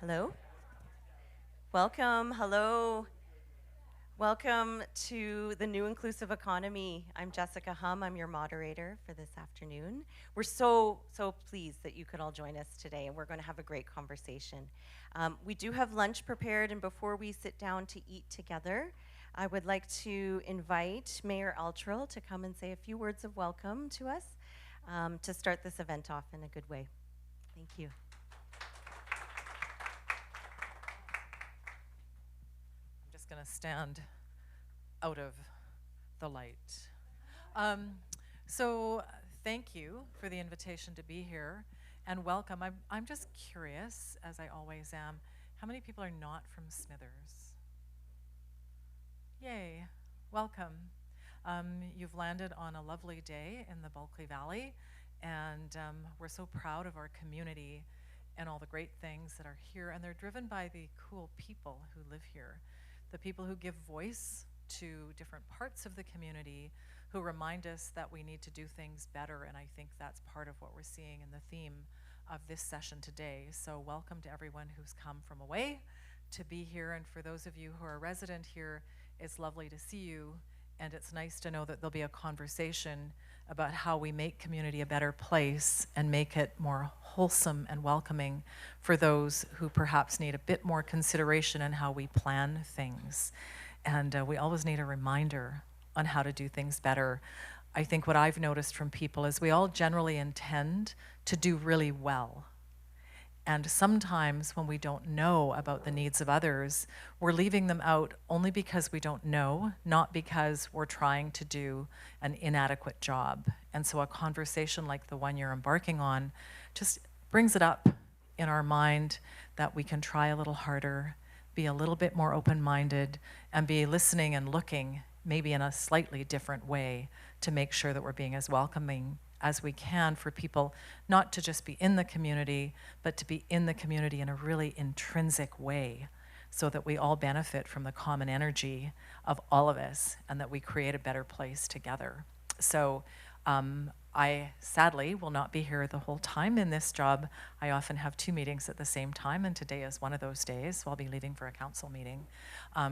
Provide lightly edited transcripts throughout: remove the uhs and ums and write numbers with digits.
Hello. Welcome. Hello. Welcome to the new Inclusive Economy. I'm Jessica Hum. I'm your moderator for this afternoon. We're so pleased that you could all join us today, and we're going to have a great conversation. We do have lunch prepared, and before we sit down to eat together, I would like to invite Mayor Altrell to come and say a few words of welcome to us to start this event off in a good way. Thank you. Just going to stand out of the light. So thank you for the invitation to be here and welcome. I'm just curious, as I always am, how many people are not from Smithers? Yay, welcome. You've landed on a lovely day in the Bulkley Valley, and we're so proud of our community and all the great things that are here, and they're driven by the cool people who live here. The people who give voice to different parts of the community, who remind us that we need to do things better, and I think that's part of what we're seeing in the theme of this session today. So welcome to everyone who's come from away to be here, and for those of you who are resident here, it's lovely to see you, and it's nice to know that there'll be a conversation about how we make community a better place and make it more wholesome and welcoming for those who perhaps need a bit more consideration in how we plan things. And we always need a reminder on how to do things better. I think what I've noticed from people is we all generally intend to do really well. And sometimes when we don't know about the needs of others, we're leaving them out only because we don't know, not because we're trying to do an inadequate job. And so a conversation like the one you're embarking on just brings it up in our mind that we can try a little harder, be a little bit more open-minded, and be listening and looking maybe in a slightly different way to make sure that we're being as welcoming as we can for people not to just be in the community, but to be in the community in a really intrinsic way so that we all benefit from the common energy of all of us and that we create a better place together. So I sadly will not be here the whole time in this job. I often have 2 meetings at the same time, and today is one of those days, so I'll be leaving for a council meeting.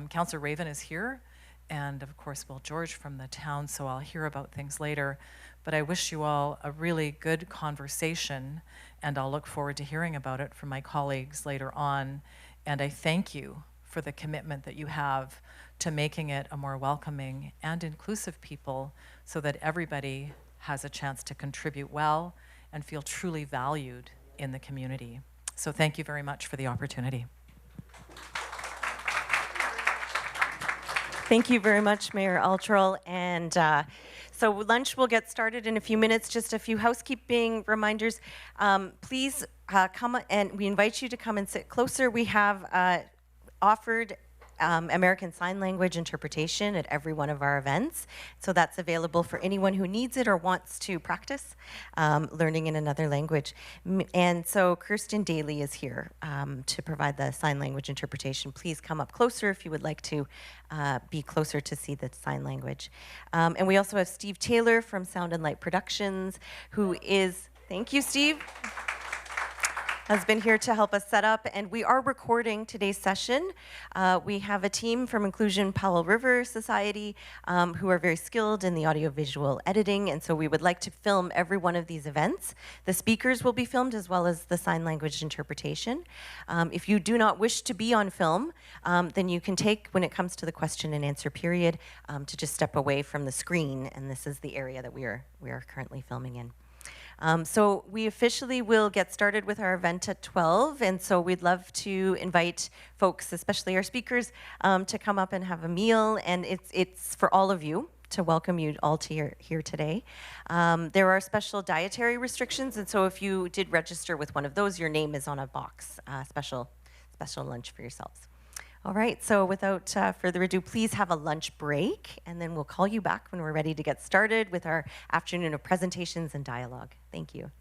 Councillor Raven is here, and of course Will George from the town, so I'll hear about things later. But I wish you all a really good conversation, and I'll look forward to hearing about it from my colleagues later on. And I thank you for the commitment that you have to making it a more welcoming and inclusive people so that everybody has a chance to contribute well and feel truly valued in the community. So thank you very much for the opportunity. Thank you very much, Mayor Altrell. And so lunch will get started in a few minutes. Just a few housekeeping reminders. Please come, and we invite you to come and sit closer. We have offered American Sign Language interpretation at every one of our events. So that's available for anyone who needs it or wants to practice learning in another language. And so Kirsten Daly is here to provide the sign language interpretation. Please come up closer if you would like to be closer to see the sign language. And we also have Steve Taylor from Sound and Light Productions, who is, thank you, Steve, has been here to help us set up, and we are recording today's session. We have a team from Inclusion Powell River Society who are very skilled in the audiovisual editing, and so we would like to film every one of these events. The speakers will be filmed as well as the sign language interpretation. If you do not wish to be on film, then you can take, when it comes to the question and answer period, to just step away from the screen, and this is the area that we are currently filming in. So we officially will get started with our event at 12, and so we'd love to invite folks, especially our speakers, to come up and have a meal, and it's for all of you, to welcome you all to here today. There are special dietary restrictions, and so if you did register with one of those, your name is on a box, special lunch for yourselves. All right, so without further ado, please have a lunch break, and then we'll call you back when we're ready to get started with our afternoon of presentations and dialogue. Thank you.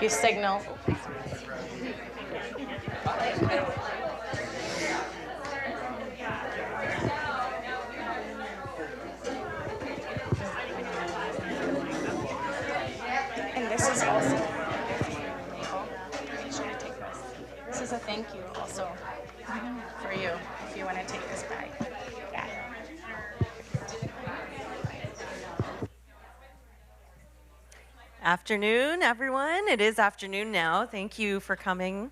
you signal. And this is also this is a thank you also for you if you want to take this bag. Yeah. Afternoon, everyone. It is afternoon now. Thank you for coming.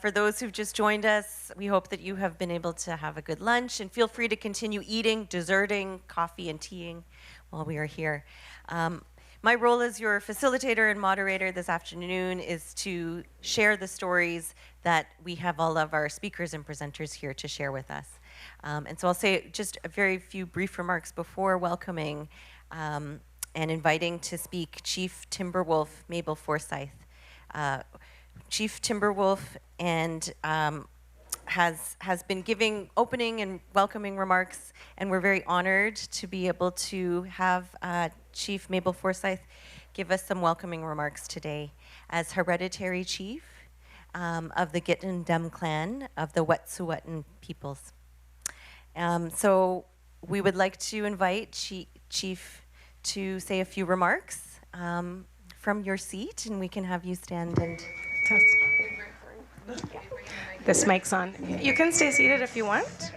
For those who've just joined us, we hope that you have been able to have a good lunch, and feel free to continue eating, desserting, coffee, and teaing while we are here. My role as your facilitator and moderator this afternoon is to share the stories that we have all of our speakers and presenters here to share with us. And so I'll say just a very few brief remarks before welcoming and inviting to speak Chief Timberwolf Mabel Forsyth. Chief Timberwolf and has been giving opening and welcoming remarks, and we're very honored to be able to have Chief Mabel Forsyth give us some welcoming remarks today as hereditary chief of the Gittendem clan of the Wet'suwet'en peoples. So we would like to invite Chief to say a few remarks from your seat, and we can have you stand and This mic's on. You can stay seated if you want.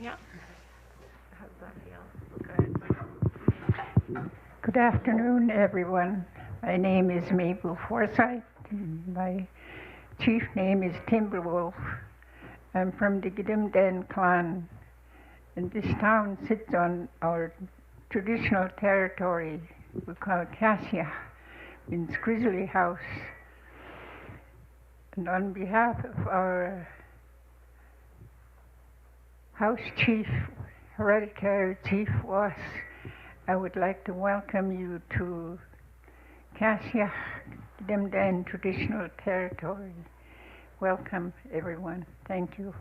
Yeah. Good afternoon, everyone. My name is Mabel Forsyth. My chief name is Timberwolf. I'm from the Gittenden clan, and this town sits on our traditional territory. We call it Cassia, means grizzly house. And on behalf of our house chief, hereditary chief Was, I would like to welcome you to Cassia Gittenden traditional territory. Welcome, everyone. Thank you.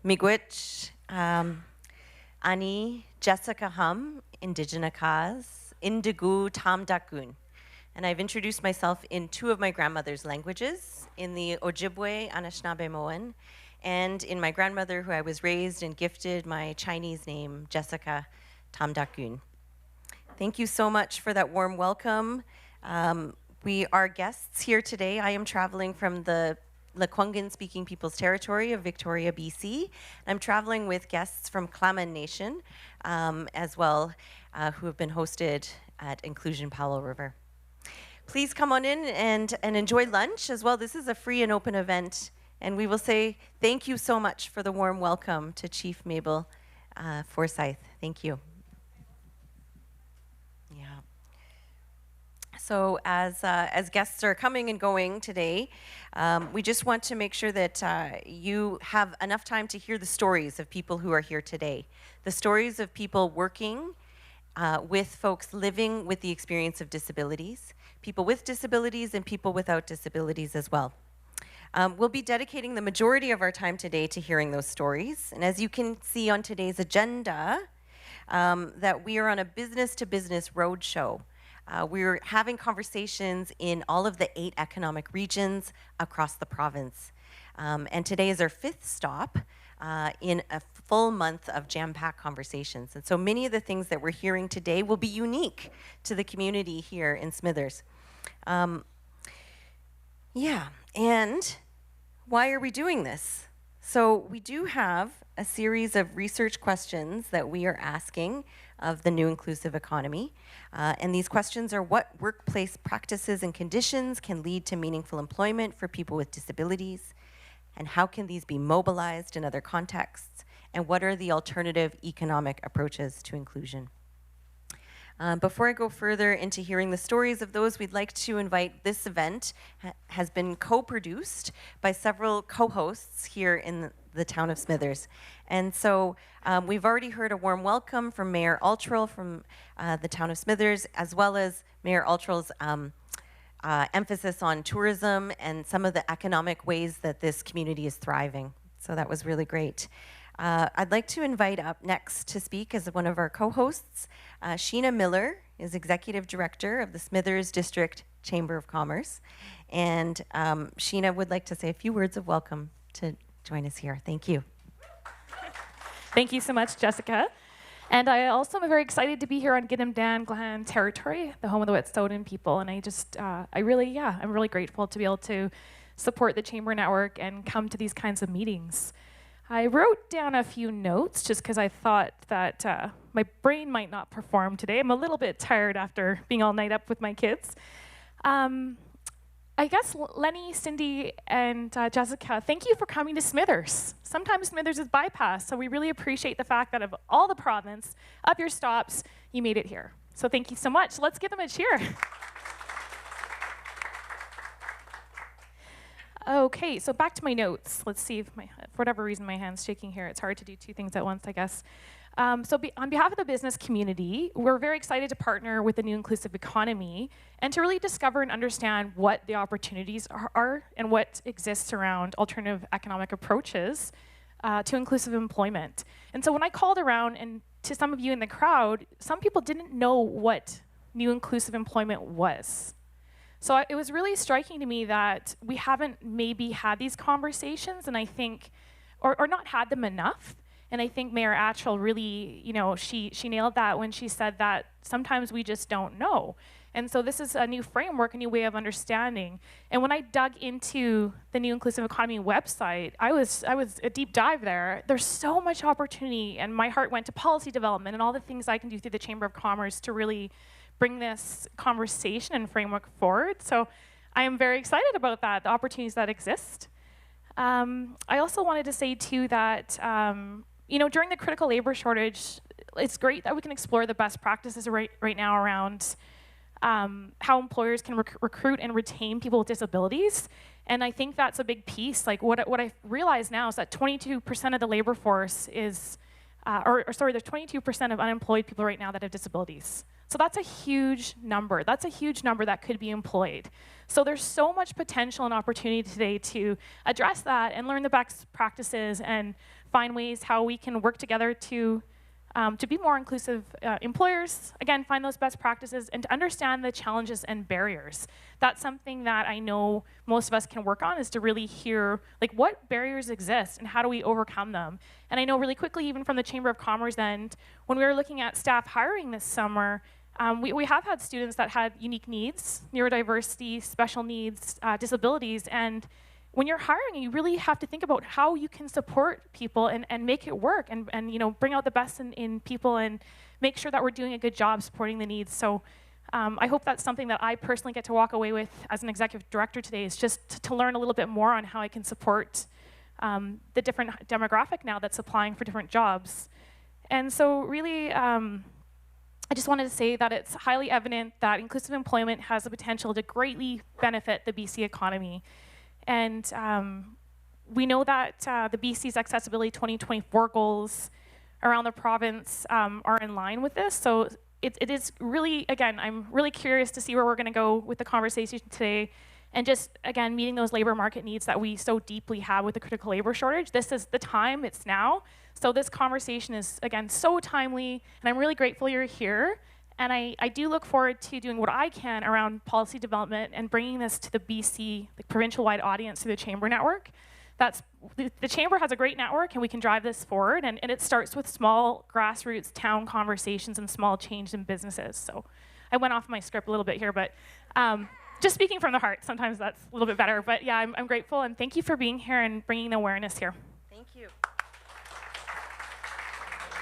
Miigwech, Ani, Jessica Hum, Indigena Kaz, Indigu Tam Dakun. And I've introduced myself in two of my grandmother's languages, in the Ojibwe Anishinaabemowin, and in my grandmother, who I was raised and gifted my Chinese name, Jessica Tam Dakun. Thank you so much for that warm welcome. We are guests here today. I am traveling from the Lekwungen speaking people's territory of Victoria, BC. I'm traveling with guests from Klaman Nation as well, who have been hosted at Inclusion Powell River. Please come on in and enjoy lunch as well. This is a free and open event, and we will say thank you so much for the warm welcome to Chief Mabel Forsyth. Thank you. Yeah. So as guests are coming and going today, we just want to make sure that you have enough time to hear the stories of people who are here today. The stories of people working with folks living with the experience of disabilities, people with disabilities and people without disabilities as well. We'll be dedicating the majority of our time today to hearing those stories. And as you can see on today's agenda, that we are on a business-to-business roadshow. We're having conversations in all of the 8 economic regions across the province. And today is our 5th stop in a full month of jam-packed conversations. And so many of the things that we're hearing today will be unique to the community here in Smithers. Yeah, and why are we doing this? So we do have a series of research questions that we are asking of the new inclusive economy. And these questions are: what workplace practices and conditions can lead to meaningful employment for people with disabilities? And how can these be mobilized in other contexts? And what are the alternative economic approaches to inclusion? Before I go further into hearing the stories of those, we'd like to invite this event has been co-produced by several co-hosts here in the town of Smithers. And so we've already heard a warm welcome from Mayor Altrell from the town of Smithers, as well as Mayor Altrell's emphasis on tourism and some of the economic ways that this community is thriving. So that was really great. I'd like to invite up next to speak as one of our co-hosts, Sheena Miller is Executive Director of the Smithers District Chamber of Commerce. And Sheena would like to say a few words of welcome to join us here. Thank you. Thank you so much, Jessica. And I also am very excited to be here on Gidimt'en Glen territory, the home of the Wet'suwet'en people. And I'm really grateful to be able to support the Chamber Network and come to these kinds of meetings. I wrote down a few notes just because I thought that my brain might not perform today. I'm a little bit tired after being all night up with my kids. I guess Lenny, Cindy, and Jessica, thank you for coming to Smithers. Sometimes Smithers is bypassed, so we really appreciate the fact that of all the province, up your stops, you made it here. So thank you so much. Let's give them a cheer. Okay, so back to my notes. Let's see if for whatever reason my hand's shaking here. It's hard to do two things at once, I guess. On behalf of the business community, we're very excited to partner with the new Inclusive Economy and to really discover and understand what the opportunities are and what exists around alternative economic approaches to inclusive employment. And so when I called around and to some of you in the crowd, some people didn't know what new inclusive employment was. So it was really striking to me that we haven't maybe had these conversations, and I think, or not had them enough. And I think Mayor Atchell really, she nailed that when she said that sometimes we just don't know. And so this is a new framework, a new way of understanding. And when I dug into the new Inclusive Economy website, I was a deep dive there. There's so much opportunity, and my heart went to policy development and all the things I can do through the Chamber of Commerce to really bring this conversation and framework forward. So I am very excited about that, the opportunities that exist. I also wanted to say too that, during the critical labor shortage, it's great that we can explore the best practices right now around how employers can recruit and retain people with disabilities. And I think that's a big piece. Like what I realize now is that 22% of the labor force is, there's 22% of unemployed people right now that have disabilities. So that's a huge number. That's a huge number that could be employed. So there's so much potential and opportunity today to address that and learn the best practices and find ways how we can work together to be more inclusive employers, again, find those best practices and to understand the challenges and barriers. That's something that I know most of us can work on, is to really hear what barriers exist and how do we overcome them. And I know really quickly, even from the Chamber of Commerce end, when we were looking at staff hiring this summer, we have had students that had unique needs, neurodiversity, special needs, disabilities, and when you're hiring, you really have to think about how you can support people and make it work and bring out the best in people and make sure that we're doing a good job supporting the needs. So I hope that's something that I personally get to walk away with as an executive director today, is just to learn a little bit more on how I can support the different demographic now that's applying for different jobs. And so really, I just wanted to say that it's highly evident that inclusive employment has the potential to greatly benefit the BC economy. And we know that the BC's Accessibility 2024 goals around the province are in line with this. So it is really, again, I'm really curious to see where we're going to go with the conversation today. And just, again, meeting those labor market needs that we so deeply have with the critical labor shortage. This is the time, it's now. So this conversation is, again, so timely, and I'm really grateful you're here. And I do look forward to doing what I can around policy development and bringing this to the BC, the provincial-wide audience through the Chamber Network. The Chamber has a great network, and we can drive this forward, and it starts with small grassroots town conversations and small change in businesses. So I went off my script a little bit here, but just speaking from the heart, sometimes that's a little bit better. But yeah, I'm grateful, and thank you for being here and bringing the awareness here.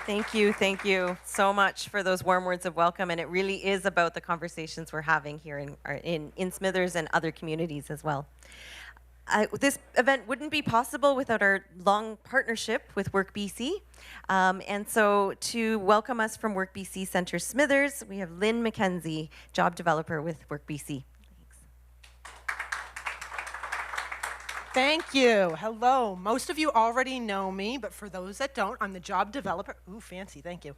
Thank you. Thank you so much for those warm words of welcome. And it really is about the conversations we're having here in Smithers and other communities as well. This event wouldn't be possible without our long partnership with WorkBC. And so to welcome us from WorkBC Centre Smithers, we have Lynn McKenzie, job developer with WorkBC. Thank you. Hello. Most of you already know me, but for those that don't, I'm the job developer. Ooh, fancy. Thank you.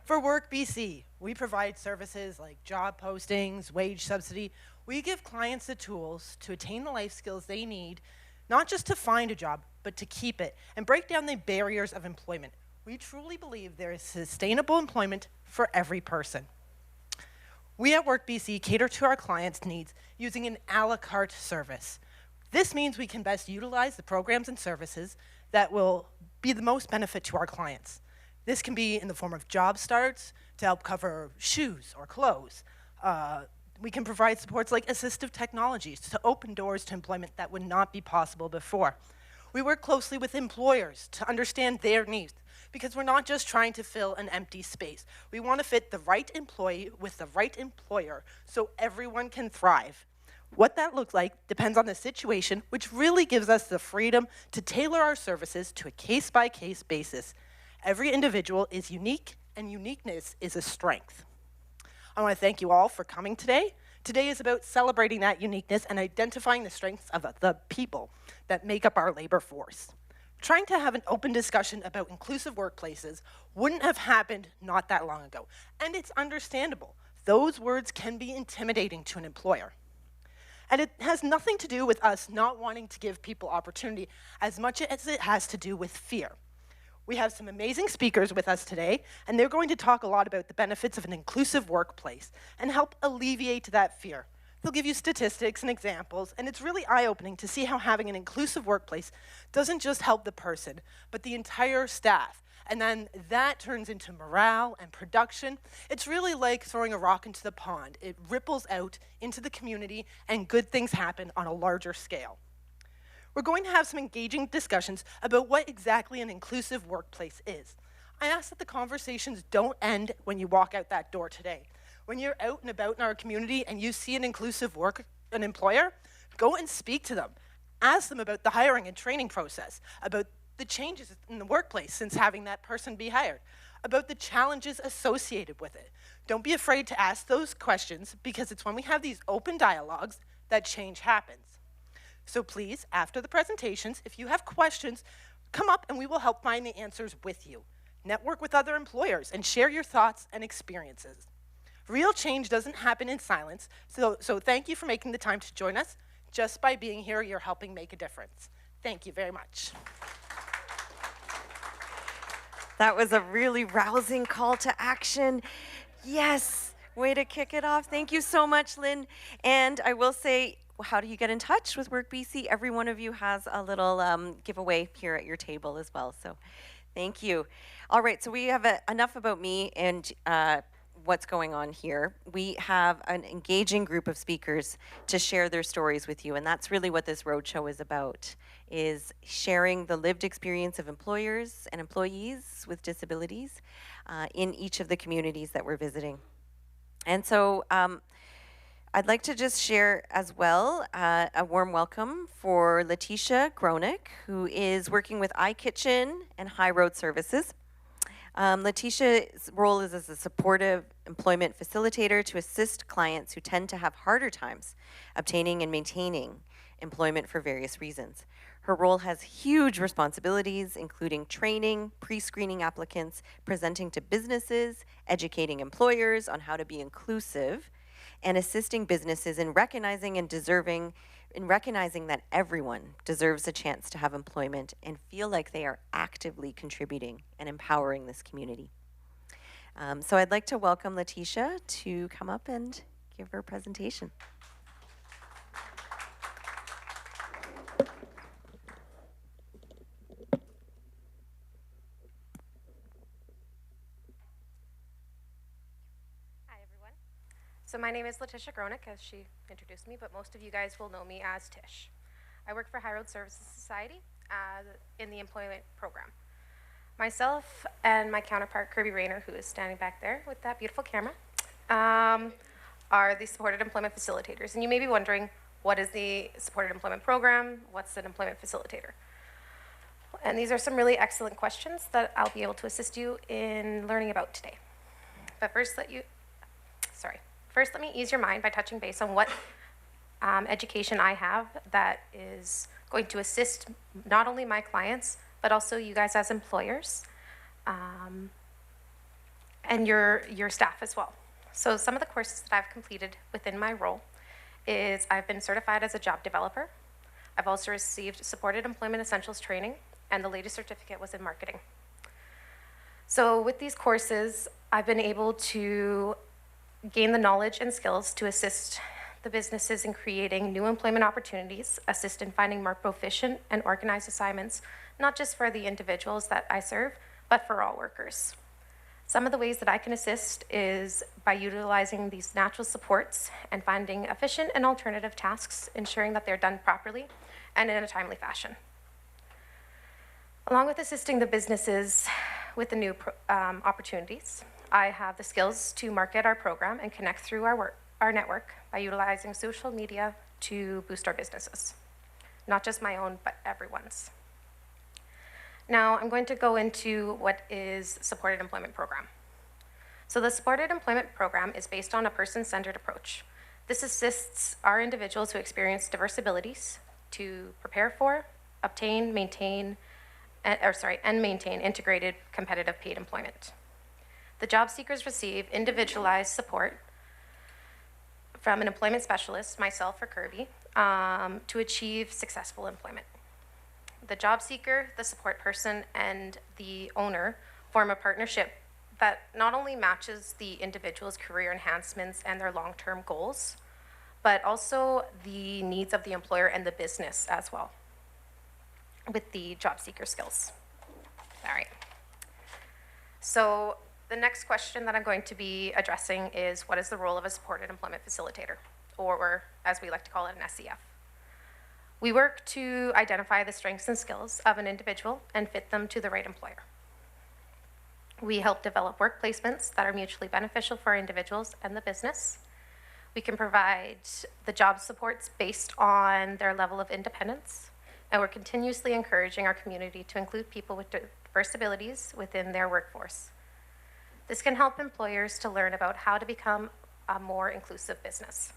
For WorkBC, we provide services like job postings, wage subsidy. We give clients the tools to attain the life skills they need, not just to find a job, but to keep it and break down the barriers of employment. We truly believe there is sustainable employment for every person. We at WorkBC cater to our clients' needs using an a la carte service. This means we can best utilize the programs and services that will be the most benefit to our clients. This can be in the form of job starts to help cover shoes or clothes. We can provide supports like assistive technologies to open doors to employment that would not be possible before. We work closely with employers to understand their needs because we're not just trying to fill an empty space. We want to fit the right employee with the right employer so everyone can thrive. What that looks like depends on the situation, which really gives us the freedom to tailor our services to a case-by-case basis. Every individual is unique, and uniqueness is a strength. I want to thank you all for coming today. Today is about celebrating that uniqueness and identifying the strengths of the people that make up our labor force. Trying to have an open discussion about inclusive workplaces wouldn't have happened not that long ago, and it's understandable. Those words can be intimidating to an employer. And it has nothing to do with us not wanting to give people opportunity as much as it has to do with fear. We have some amazing speakers with us today, and they're going to talk a lot about the benefits of an inclusive workplace and help alleviate that fear. They'll give you statistics and examples, and it's really eye-opening to see how having an inclusive workplace doesn't just help the person, but the entire staff. And then that turns into morale and production. It's really like throwing a rock into the pond. It ripples out into the community, and good things happen on a larger scale. We're going to have some engaging discussions about what exactly an inclusive workplace is. I ask that the conversations don't end when you walk out that door today. When you're out and about in our community and you see an inclusive an employer, go and speak to them. Ask them about the hiring and training process, about the changes in the workplace since having that person be hired, about the challenges associated with it. Don't be afraid to ask those questions because it's when we have these open dialogues that change happens. So please, after the presentations, if you have questions, come up and we will help find the answers with you. Network with other employers and share your thoughts and experiences. Real change doesn't happen in silence, so thank you for making the time to join us. Just by being here, you're helping make a difference. Thank you very much. That was a really rousing call to action. Yes, way to kick it off. Thank you so much, Lynn. And I will say, how do you get in touch with WorkBC? Every one of you has a little giveaway here at your table as well. So thank you. All right, so we have enough about me and what's going on here. We have an engaging group of speakers to share their stories with you, and that's really what this roadshow is about, is sharing the lived experience of employers and employees with disabilities in each of the communities that we're visiting. And so I'd like to just share as well a warm welcome for Letitia Gronick, who is working with iKitchen and High Road Services. Letitia's role is as a supportive employment facilitator to assist clients who tend to have harder times obtaining and maintaining employment for various reasons. Her role has huge responsibilities, including training, pre-screening applicants, presenting to businesses, educating employers on how to be inclusive, and assisting businesses in recognizing that everyone deserves a chance to have employment and feel like they are actively contributing and empowering this community. So I'd like to welcome Letitia to come up and give her presentation. So my name is Letitia Gronick, as she introduced me, but most of you guys will know me as Tish. I work for High Road Services Society in the employment program. Myself and my counterpart, Kirby Rayner, who is standing back there with that beautiful camera, are the supported employment facilitators. And you may be wondering, what is the supported employment program? What's an employment facilitator? And these are some really excellent questions that I'll be able to assist you in learning about today. But first, let me ease your mind by touching base on what education I have that is going to assist not only my clients, but also you guys as employers, and your staff as well. So some of the courses that I've completed within my role is I've been certified as a job developer. I've also received supported employment essentials training, and the latest certificate was in marketing. So with these courses, I've been able to gain the knowledge and skills to assist the businesses in creating new employment opportunities, assist in finding more proficient and organized assignments, not just for the individuals that I serve, but for all workers. Some of the ways that I can assist is by utilizing these natural supports and finding efficient and alternative tasks, ensuring that they're done properly and in a timely fashion. Along with assisting the businesses with the new opportunities, I have the skills to market our program and connect through our network by utilizing social media to boost our businesses. Not just my own, but everyone's. Now, I'm going to go into what is supported employment program. So the supported employment program is based on a person-centered approach. This assists our individuals who experience diverse abilities to prepare for, obtain, maintain, and maintain integrated competitive paid employment. The job seekers receive individualized support from an employment specialist, myself or Kirby, to achieve successful employment. The job seeker, the support person, and the owner form a partnership that not only matches the individual's career enhancements and their long-term goals, but also the needs of the employer and the business as well, with the job seeker skills. All right. So the next question that I'm going to be addressing is, what is the role of a supported employment facilitator, or as we like to call it, an SEF? We work to identify the strengths and skills of an individual and fit them to the right employer. We help develop work placements that are mutually beneficial for our individuals and the business. We can provide the job supports based on their level of independence, and we're continuously encouraging our community to include people with diverse abilities within their workforce. This can help employers to learn about how to become a more inclusive business.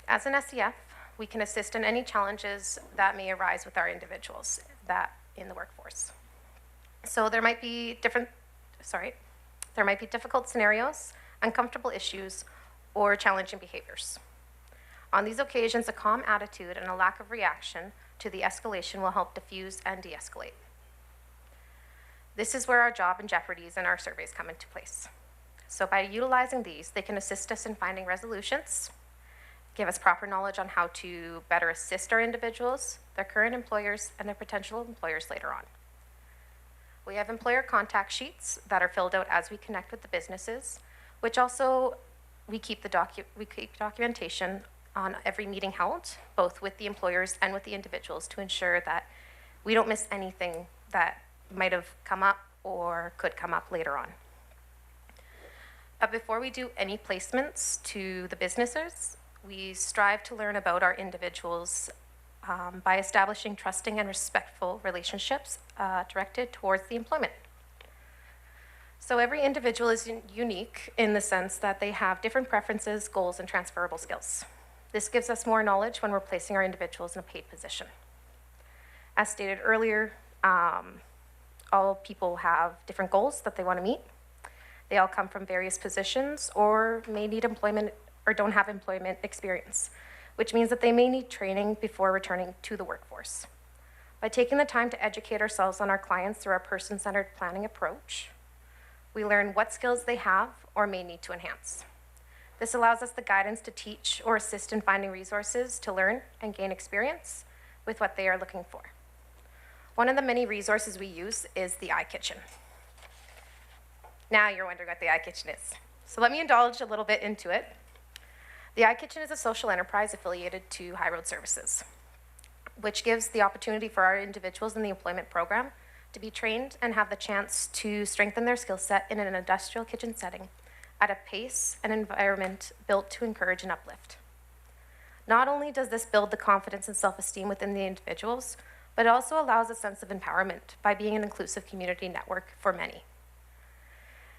As an SEF, we can assist in any challenges that may arise with our individuals in the workforce. So there might be difficult scenarios, uncomfortable issues, or challenging behaviors. On these occasions, a calm attitude and a lack of reaction to the escalation will help diffuse and de-escalate. This is where our job and jeopardies and our surveys come into place. So by utilizing these, they can assist us in finding resolutions, give us proper knowledge on how to better assist our individuals, their current employers, and their potential employers later on. We have employer contact sheets that are filled out as we connect with the businesses, which also we keep documentation on every meeting held, both with the employers and with the individuals, to ensure that we don't miss anything that might have come up or could come up later on. But before we do any placements to the businesses, we strive to learn about our individuals by establishing trusting and respectful relationships directed towards the employment. So every individual is unique in the sense that they have different preferences, goals, and transferable skills. This gives us more knowledge when we're placing our individuals in a paid position. As stated earlier, all people have different goals that they want to meet. They all come from various positions or may need employment or don't have employment experience, which means that they may need training before returning to the workforce. By taking the time to educate ourselves on our clients through our person-centered planning approach, we learn what skills they have or may need to enhance. This allows us the guidance to teach or assist in finding resources to learn and gain experience with what they are looking for. One of the many resources we use is the iKitchen. Now you're wondering what the iKitchen is. So let me indulge a little bit into it. The iKitchen is a social enterprise affiliated to High Road Services, which gives the opportunity for our individuals in the employment program to be trained and have the chance to strengthen their skill set in an industrial kitchen setting at a pace and environment built to encourage and uplift. Not only does this build the confidence and self-esteem within the individuals, but it also allows a sense of empowerment by being an inclusive community network for many.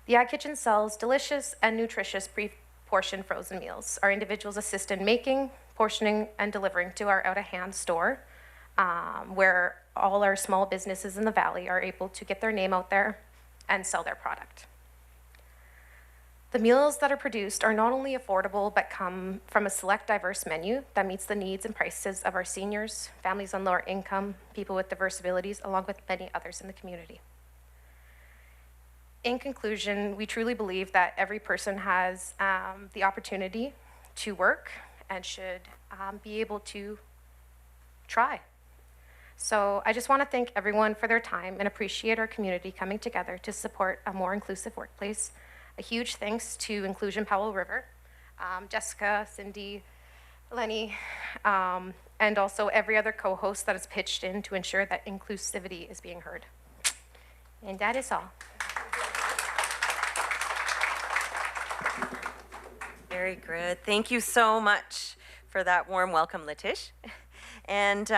The iKitchen sells delicious and nutritious pre-portioned frozen meals. Our individuals assist in making, portioning, and delivering to our out-of-hand store, where all our small businesses in the valley are able to get their name out there and sell their product. The meals that are produced are not only affordable, but come from a select, diverse menu that meets the needs and prices of our seniors, families on lower income, people with diverse abilities, along with many others in the community. In conclusion, we truly believe that every person has the opportunity to work and should be able to try. So I just want to thank everyone for their time and appreciate our community coming together to support a more inclusive workplace. A huge thanks to Inclusion Powell River, Jessica, Cindy, Lenny, and also every other co-host that has pitched in to ensure that inclusivity is being heard. And that is all. Very good. Thank you so much for that warm welcome, Latish. And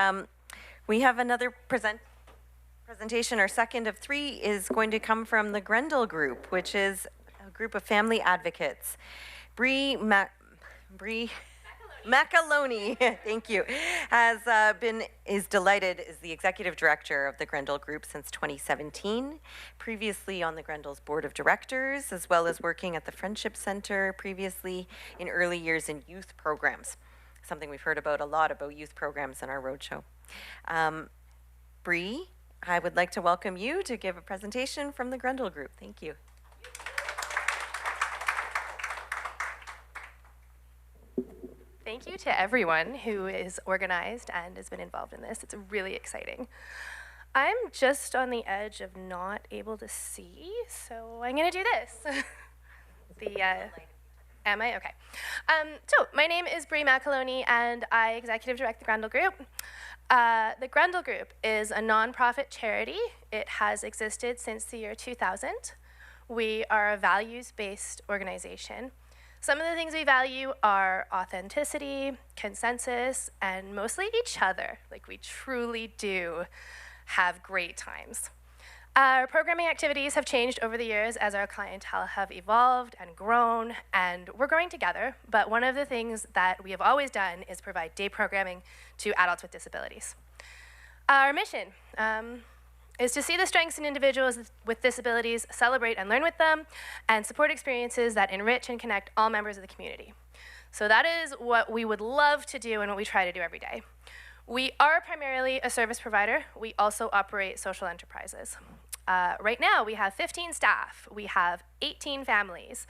we have another presentation. Our second of three is going to come from the Grendel Group, which is a group of family advocates. Bree Macaloni, thank you, is the executive director of the Grendel Group since 2017, previously on the Grendel's board of directors, as well as working at the Friendship Center previously in early years in youth programs, something we've heard about a lot about youth programs in our roadshow. Bree, I would like to welcome you to give a presentation from the Grendel Group. Thank you. Thank you to everyone who is organized and has been involved in this. It's really exciting. I'm just on the edge of not able to see, so I'm gonna do this. Am I? Okay. So my name is Bree Macaloni and I executive direct the Grendel Group. The Grendel Group is a nonprofit charity. It has existed since the year 2000. We are a values-based organization. Some of the things we value are authenticity, consensus, and mostly each other. Like, we truly do have great times. Our programming activities have changed over the years as our clientele have evolved and grown, and we're growing together. But one of the things that we have always done is provide day programming to adults with disabilities. Our mission is to see the strengths in individuals with disabilities, celebrate and learn with them, and support experiences that enrich and connect all members of the community. So that is what we would love to do and what we try to do every day. We are primarily a service provider. We also operate social enterprises. Right now, we have 15 staff, we have 18 families,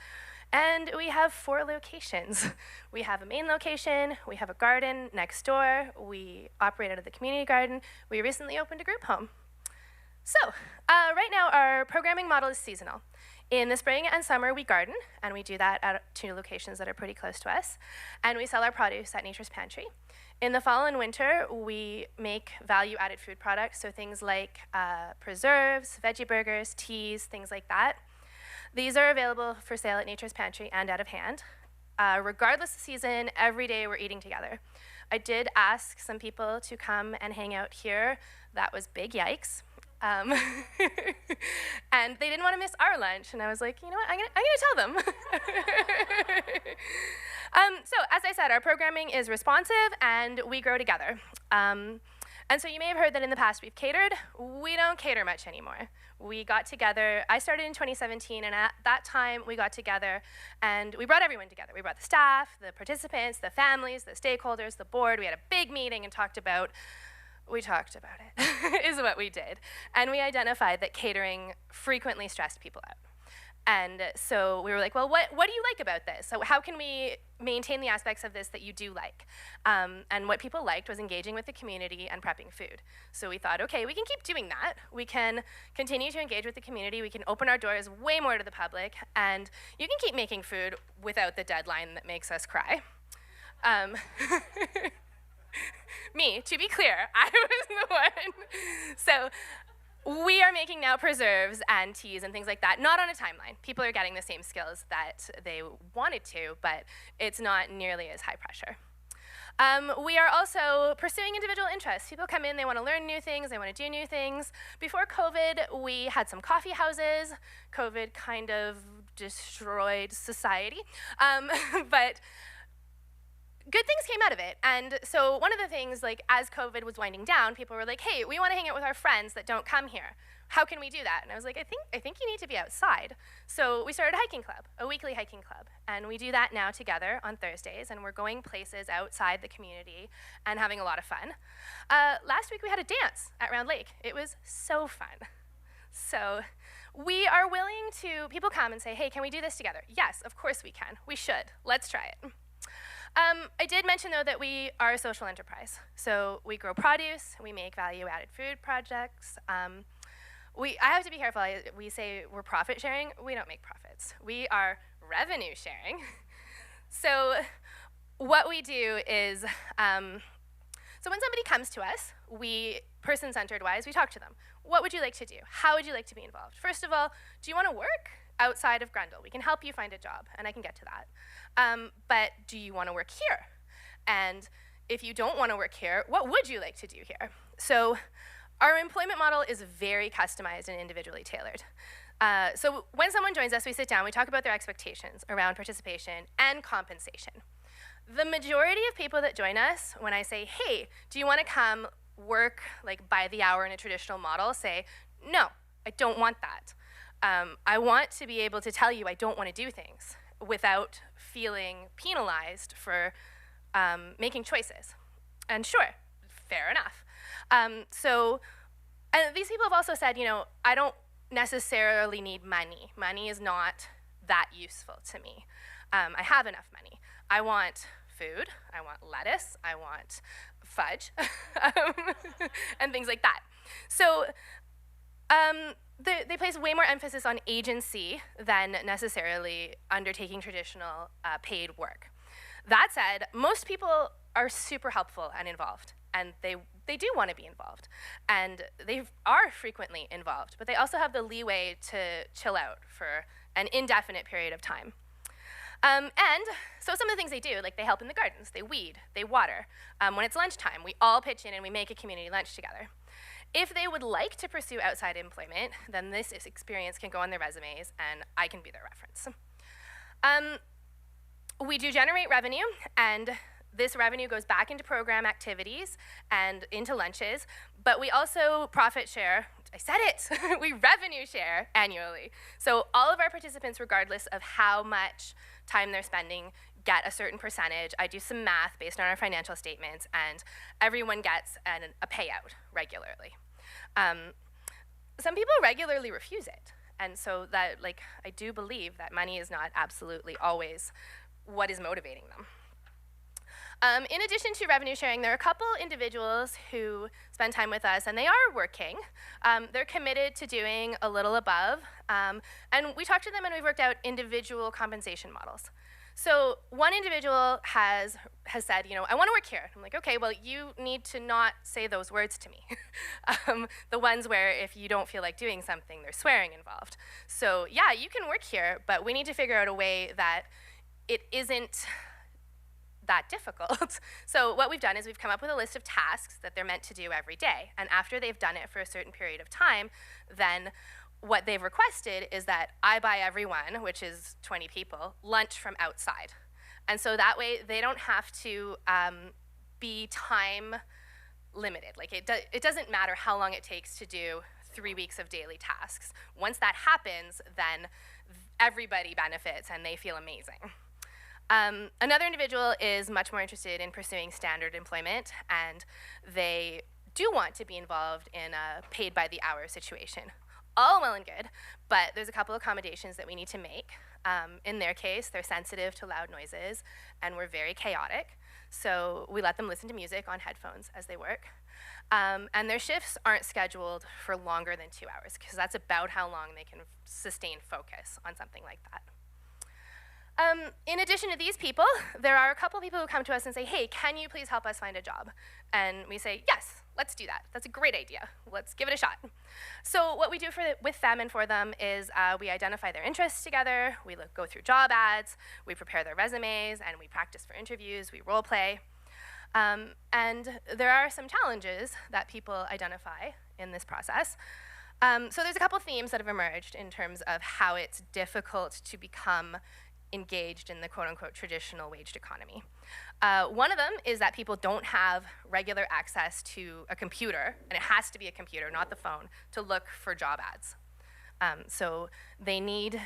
and we have 4 locations. We have a main location, we have a garden next door, we operate out of the community garden, we recently opened a group home. So, right now our programming model is seasonal. In the spring and summer we garden, and we do that at 2 locations that are pretty close to us, and we sell our produce at Nature's Pantry. In the fall and winter, we make value-added food products, so things like preserves, veggie burgers, teas, things like that. These are available for sale at Nature's Pantry and out of hand. Regardless of season, every day we're eating together. I did ask some people to come and hang out here. That was big yikes. And they didn't want to miss our lunch, and I was like, you know what, I'm gonna tell them. So, as I said, our programming is responsive, and we grow together. And so you may have heard that in the past we've catered. We don't cater much anymore. We got together, I started in 2017, and at that time we got together and we brought everyone together. We brought the staff, the participants, the families, the stakeholders, the board. We had a big meeting and talked about it, is what we did. And we identified that catering frequently stressed people out. And so we were like, well, what do you like about this? So how can we maintain the aspects of this that you do like? And what people liked was engaging with the community and prepping food. So we thought, okay, we can keep doing that. We can continue to engage with the community. We can open our doors way more to the public. And you can keep making food without the deadline that makes us cry. Me, to be clear, I was the one. So we are making now preserves and teas and things like that, not on a timeline. People are getting the same skills that they wanted to, but it's not nearly as high pressure. We are also pursuing individual interests. People come in, they want to learn new things, they want to do new things. Before COVID, we had some coffee houses. COVID kind of destroyed society, but good things came out of it. And so one of the things, like, as COVID was winding down, people were like, hey, we want to hang out with our friends that don't come here. how can we do that? And I was like, I think you need to be outside. So we started a hiking club, a weekly hiking club. And we do that now together on Thursdays, and we're going places outside the community and having a lot of fun. Last week we had a dance at Round Lake. It was so fun. So we are willing to, people come and say, hey, can we do this together? Yes, of course we can. We should. Let's try it. I did mention, though, that we are a social enterprise. So we grow produce, we make value-added food projects. I have to be careful. We say we're profit sharing. We don't make profits. We are revenue sharing. So what we do is, so when somebody comes to us, person-centered wise, we talk to them. What would you like to do? How would you like to be involved? First of all, do you want to work outside of Grendel? We can help you find a job, and I can get to that. But do you want to work here? And if you don't want to work here, what would you like to do here? So our employment model is very customized and individually tailored. So when someone joins us, we sit down, we talk about their expectations around participation and compensation. The majority of people that join us, when I say, hey, do you want to come work like by the hour in a traditional model, say, no, I don't want that. I want to be able to tell you I don't want to do things without feeling penalized for making choices. And sure, fair enough. And these people have also said, I don't necessarily need money. Money is not that useful to me. I have enough money. I want food, I want lettuce, I want fudge, and things like that. So they place way more emphasis on agency than necessarily undertaking traditional paid work. That said, most people are super helpful and involved, and they do want to be involved, and they are frequently involved, but they also have the leeway to chill out for an indefinite period of time. And so some of the things they do, like they help in the gardens, they weed, they water. When it's lunchtime, we all pitch in and we make a community lunch together. If they would like to pursue outside employment, then this experience can go on their resumes and I can be their reference. We do generate revenue, and this revenue goes back into program activities and into lunches, but we also profit share. I said it, we revenue share annually. So all of our participants, regardless of how much time they're spending, get a certain percentage. I do some math based on our financial statements, and everyone gets a payout regularly. Some people regularly refuse it, and so that, I do believe that money is not absolutely always what is motivating them. In addition to revenue sharing, there are a couple individuals who spend time with us, and they are working. They're committed to doing a little above, and we talked to them and we've worked out individual compensation models. So one individual has said, I want to work here. I'm like, okay, well, you need to not say those words to me. The ones where if you don't feel like doing something, there's swearing involved. So yeah, you can work here, but we need to figure out a way that it isn't that difficult. So what we've done is we've come up with a list of tasks that they're meant to do every day. And after they've done it for a certain period of time, then what they've requested is that I buy everyone, which is 20 people, lunch from outside. And so that way they don't have to be time limited. It doesn't matter how long it takes to do 3 weeks of daily tasks. Once that happens, then everybody benefits and they feel amazing. Another individual is much more interested in pursuing standard employment, and they do want to be involved in a paid by the hour situation. All well and good, but there's a couple accommodations that we need to make. In their case, they're sensitive to loud noises, and we're very chaotic, so we let them listen to music on headphones as they work. And their shifts aren't scheduled for longer than 2 hours, because that's about how long they can sustain focus on something like that. In addition to these people, there are a couple people who come to us and say, hey, can you please help us find a job? And we say, yes, let's do that. That's a great idea. Let's give it a shot. So what we do with them and for them is we identify their interests together, we go through job ads, we prepare their resumes, and we practice for interviews, we role play. And there are some challenges that people identify in this process. So there's a couple themes that have emerged in terms of how it's difficult to become engaged in the quote-unquote traditional waged economy. One of them is that people don't have regular access to a computer, and it has to be a computer, not the phone, to look for job ads. So they need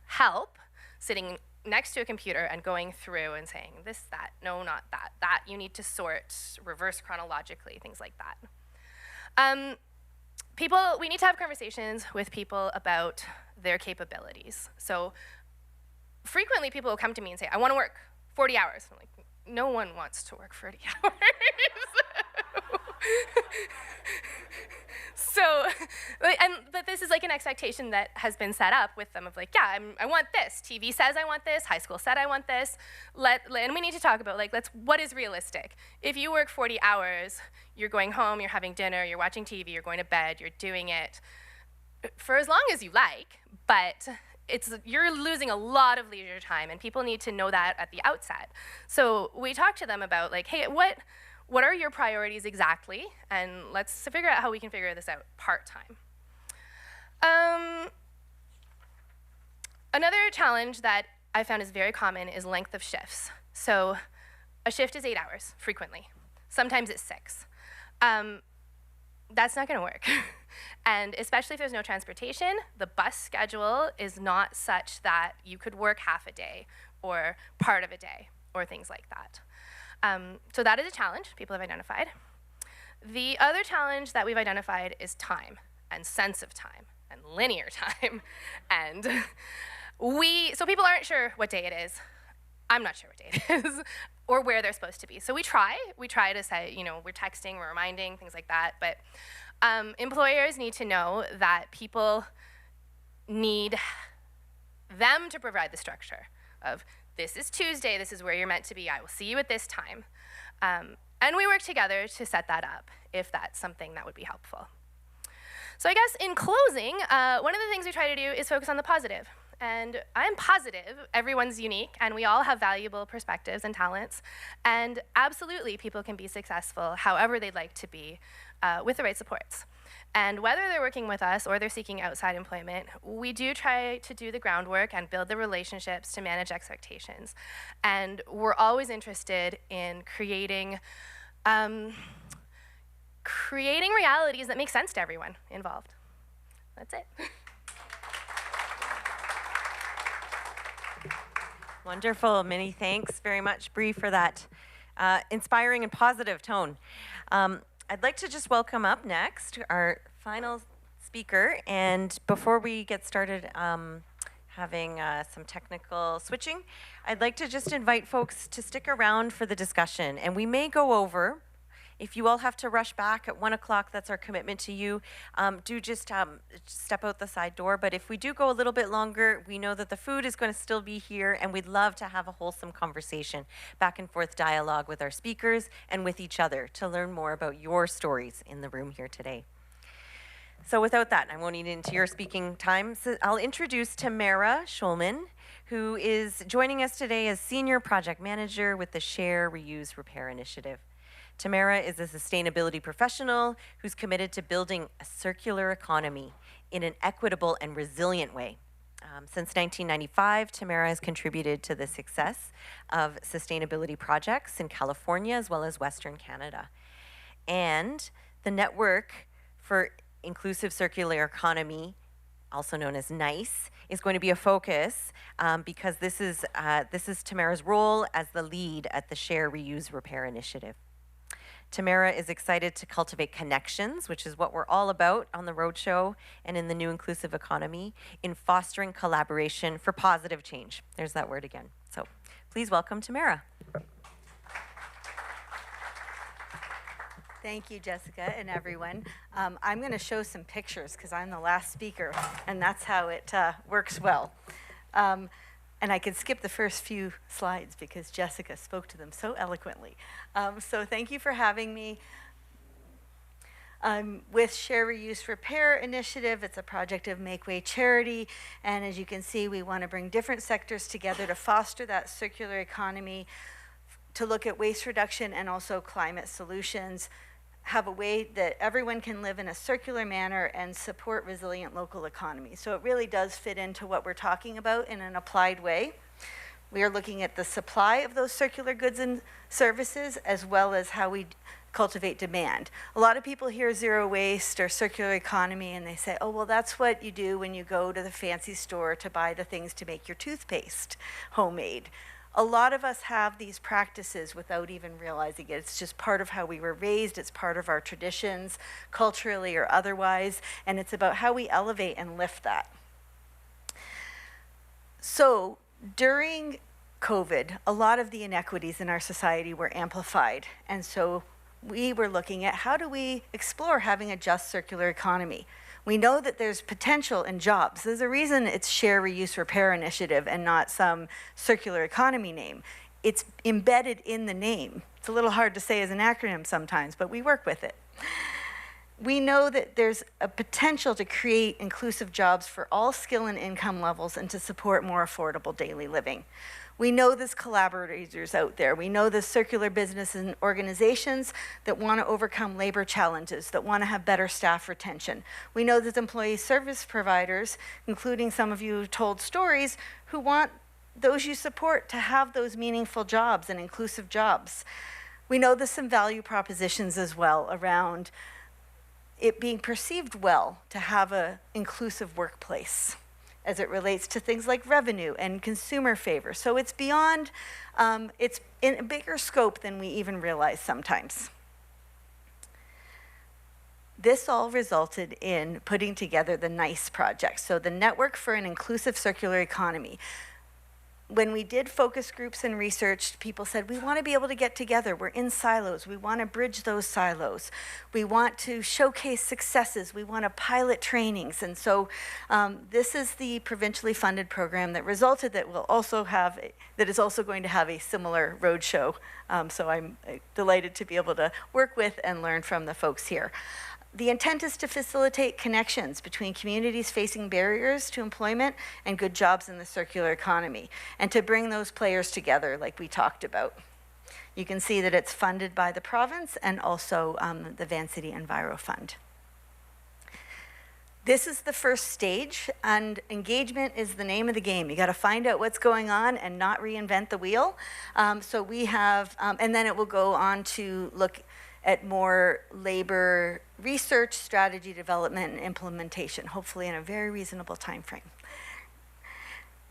help sitting next to a computer and going through and saying, this, that, no, not that, that, you need to sort, reverse chronologically, things like that. We need to have conversations with people about their capabilities. So frequently people will come to me and say, I want to work 40 hours. I'm like, no one wants to work 40 hours. But this is like an expectation that has been set up with them of like, yeah, I want this. TV says I want this. High school said I want this. And we need to talk about like, what is realistic? If you work 40 hours, you're going home, you're having dinner, you're watching TV, you're going to bed, you're doing it for as long as you like, but you're losing a lot of leisure time, and people need to know that at the outset. So we talk to them about like, hey, what are your priorities exactly? And let's figure out how we can figure this out part-time. Another challenge that I found is very common is length of shifts. So a shift is 8 hours frequently. Sometimes it's 6. That's not gonna work. And especially if there's no transportation, the bus schedule is not such that you could work half a day or part of a day or things like that. So that is a challenge people have identified. The other challenge that we've identified is time and sense of time and linear time. And so people aren't sure what day it is. I'm not sure what day it is or where they're supposed to be. So we try to say, we're texting, we're reminding, things like that. But employers need to know that people need them to provide the structure of, this is Tuesday, this is where you're meant to be, I will see you at this time. And we work together to set that up if that's something that would be helpful. So I guess in closing, one of the things we try to do is focus on the positive. And I'm positive everyone's unique and we all have valuable perspectives and talents. And absolutely people can be successful however they'd like to be with the right supports. And whether they're working with us or they're seeking outside employment, we do try to do the groundwork and build the relationships to manage expectations. And we're always interested in creating realities that make sense to everyone involved. That's it. Wonderful. Many thanks very much, Bree, for that inspiring and positive tone. I'd like to just welcome up next our final speaker. And before we get started having some technical switching, I'd like to just invite folks to stick around for the discussion. And we may go over. If you all have to rush back at 1 o'clock, that's our commitment to you. Do just step out the side door. But if we do go a little bit longer, we know that the food is going to still be here, and we'd love to have a wholesome conversation, back and forth dialogue with our speakers and with each other to learn more about your stories in the room here today. So without that, I won't eat into your speaking time. So I'll introduce Tamara Schulman, who is joining us today as Senior Project Manager with the Share, Reuse, Repair Initiative. Tamara is a sustainability professional who's committed to building a circular economy in an equitable and resilient way. Since 1995, Tamara has contributed to the success of sustainability projects in California as well as Western Canada. And the Network for Inclusive Circular Economy, also known as NICE, is going to be a focus because this is Tamara's role as the lead at the Share, Reuse, Repair Initiative. Tamara is excited to cultivate connections, which is what we're all about on the Roadshow and in the new inclusive economy, in fostering collaboration for positive change. There's that word again. So please welcome Tamara. Thank you, Jessica, and everyone. I'm going to show some pictures because I'm the last speaker, and that's how it works well. And I could skip the first few slides because Jessica spoke to them so eloquently. So thank you for having me. I'm with Share, Reuse, Repair Initiative. It's a project of Make Way Charity. And as you can see, we want to bring different sectors together to foster that circular economy, to look at waste reduction and also climate solutions, have a way that everyone can live in a circular manner and support resilient local economies. So it really does fit into what we're talking about in an applied way. We are looking at the supply of those circular goods and services, as well as how we cultivate demand. A lot of people hear zero waste or circular economy and they say, oh, well, that's what you do when you go to the fancy store to buy the things to make your toothpaste homemade. A lot of us have these practices without even realizing it. It's just part of how we were raised. It's part of our traditions, culturally or otherwise, and it's about how we elevate and lift that. So during COVID, a lot of the inequities in our society were amplified, and so we were looking at how do we explore having a just circular economy. We know that there's potential in jobs. There's a reason it's Share, Reuse, Repair Initiative and not some circular economy name. It's embedded in the name. It's a little hard to say as an acronym sometimes, but we work with it. We know that there's a potential to create inclusive jobs for all skill and income levels and to support more affordable daily living. We know there's collaborators out there. We know there's circular businesses and organizations that want to overcome labor challenges, that want to have better staff retention. We know there's employee service providers, including some of you who told stories, who want those you support to have those meaningful jobs and inclusive jobs. We know there's some value propositions as well around it being perceived well to have an inclusive workplace as it relates to things like revenue and consumer favor. So it's beyond, it's in a bigger scope than we even realize sometimes. This all resulted in putting together the NICE project, so the Network for an Inclusive Circular Economy. When we did focus groups and research, people said, we want to be able to get together. We're in silos. We want to bridge those silos. We want to showcase successes. We want to pilot trainings. And so this is the provincially funded program that resulted that will also have, that is also going to have a similar roadshow. So I'm delighted to be able to work with and learn from the folks here. The intent is to facilitate connections between communities facing barriers to employment and good jobs in the circular economy, and to bring those players together like we talked about. You can see that it's funded by the province and also the Vancity Enviro Fund. This is the first stage, and engagement is the name of the game. You got to find out what's going on and not reinvent the wheel. So we have, and then it will go on to look at more labor research, strategy development, and implementation, hopefully in a very reasonable time frame.